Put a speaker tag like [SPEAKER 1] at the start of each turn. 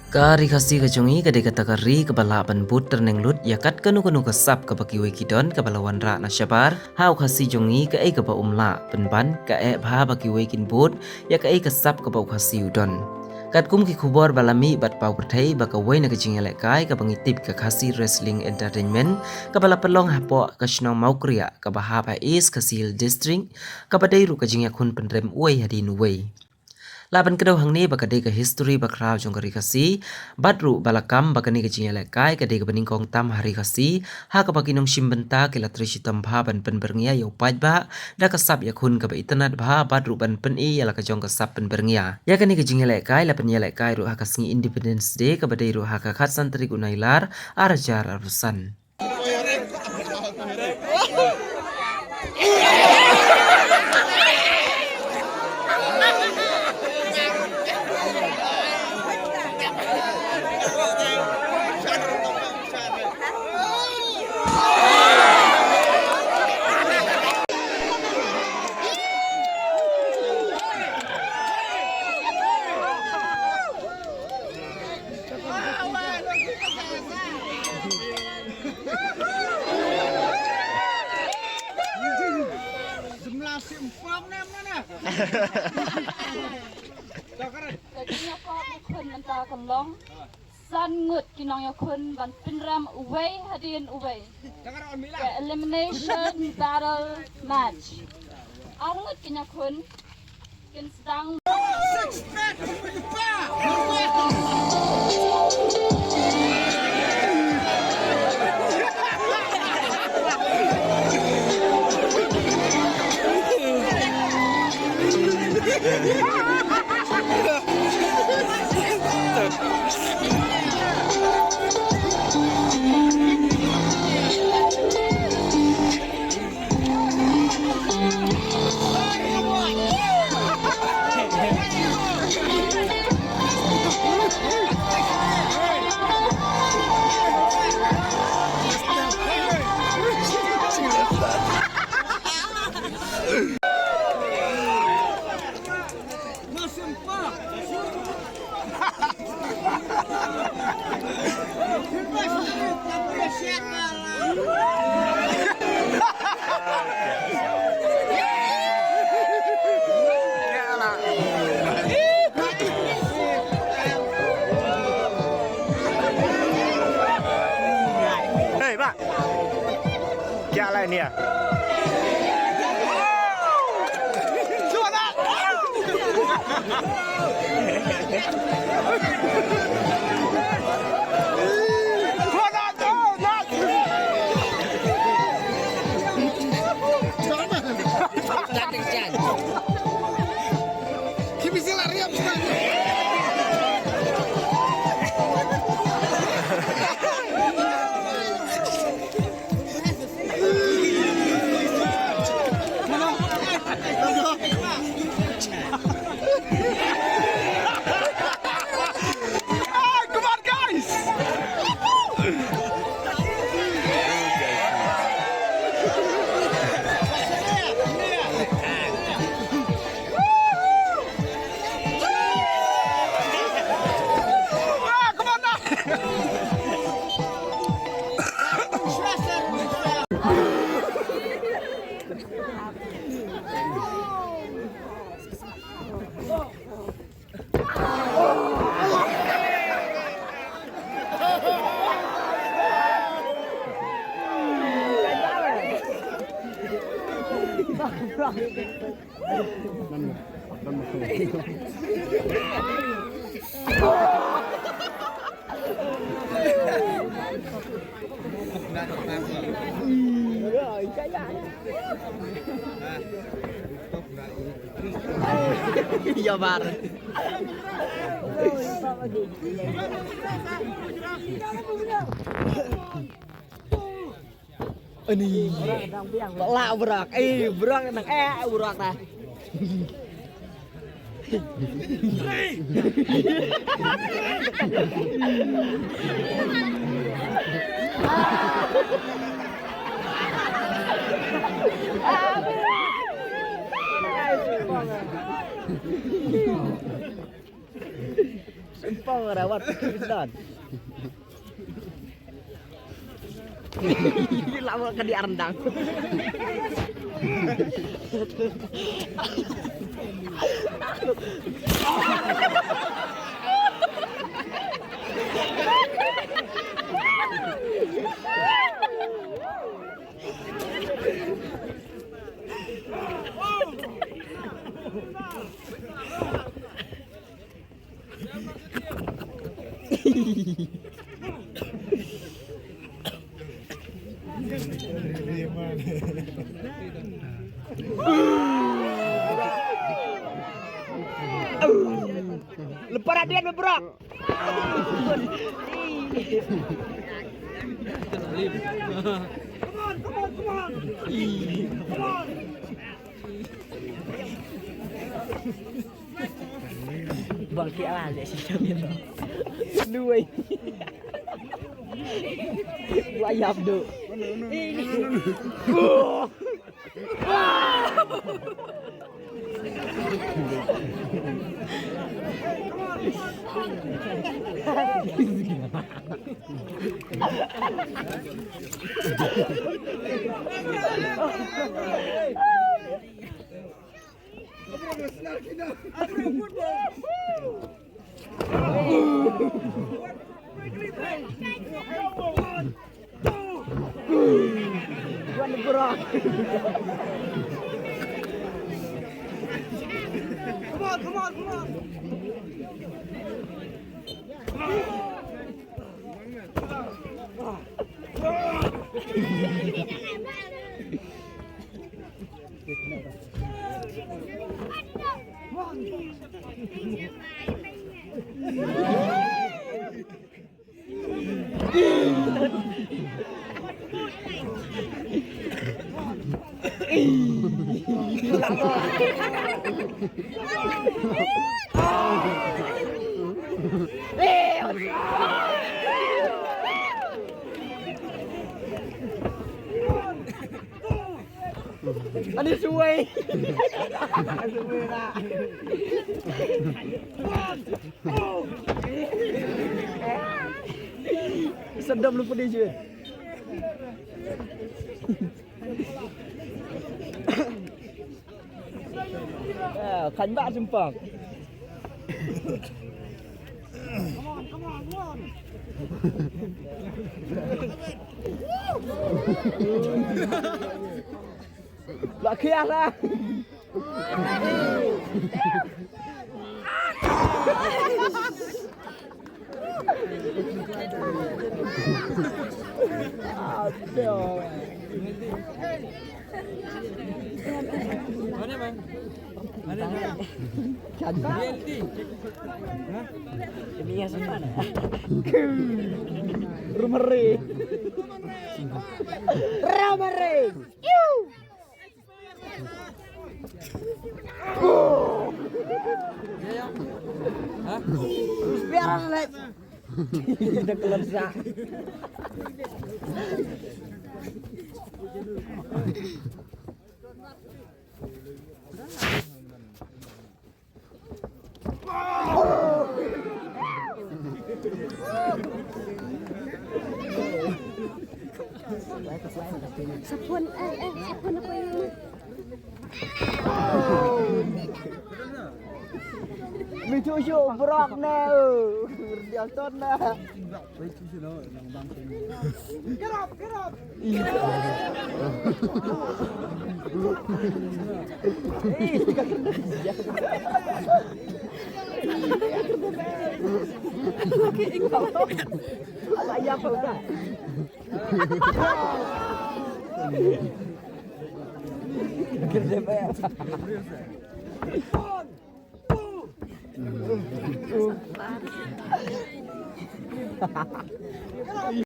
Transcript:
[SPEAKER 1] Kari kasi kajungi kade kata kari kebala ban but terneng lut yakat kanu kasap kabaki kidon kabalawan ra na syabar hau kasi jungi ka kaba umla penban ka bha baki kin but ya ka kasap kaba kasi udon. Kat kum ki kubor balami bat pau pertai baka na kajing elek kai ka bangitip ka kasi wrestling entertainment kabala pelong hapo ka shnong mau kriya ka bahap is kasil district kabadai ru kajing yakun pendrem uai hadin uai. Laban kedau hang ni bakade ka history bakrau jong kari kasi badru balakam bakani ka jinga lekai kade ka beningkong tam hari kasi ha ka bakinong shimbenta kila trishi tambha ban pen berngia yo paj ba da ka sap yakun ka ba internet ba badru ban pen i yala ka jong ka sap pen berngia ya kani ka jinga lekai la pen lekai ru ha ka singi independence day ka badai ru ha ka khat santri gunailar arajar arusan.
[SPEAKER 2] San ngut kinong yakun ban pinram away hadin away. Elimination battle match. Arngut kinyakun kin sedang
[SPEAKER 3] Pak, jalan ini ya.
[SPEAKER 4] Iya bar. Ini lạ berak, berak nang berak ta. Sempang rawat kedan. Lama kan diarendang. Lepas dia berberak. Bang kia lah dia sistem itu. Dua. Layap do. Bukan bergerak. Come on. Ani suwe. Suwe nak. Sedap lu pedih je. Khánh bạ sempang. Come on. Lạ kia ra.
[SPEAKER 5] Mana bang? Mana?
[SPEAKER 4] Cantik. Ini yang sana. Rumere.
[SPEAKER 5] Hah?
[SPEAKER 4] Biar lek. Kita kelensa.
[SPEAKER 2] Sapun apa ini?
[SPEAKER 4] Mình chu brok nè. Đeo tốt nè. Get up. Ayam apa? Kerja apa?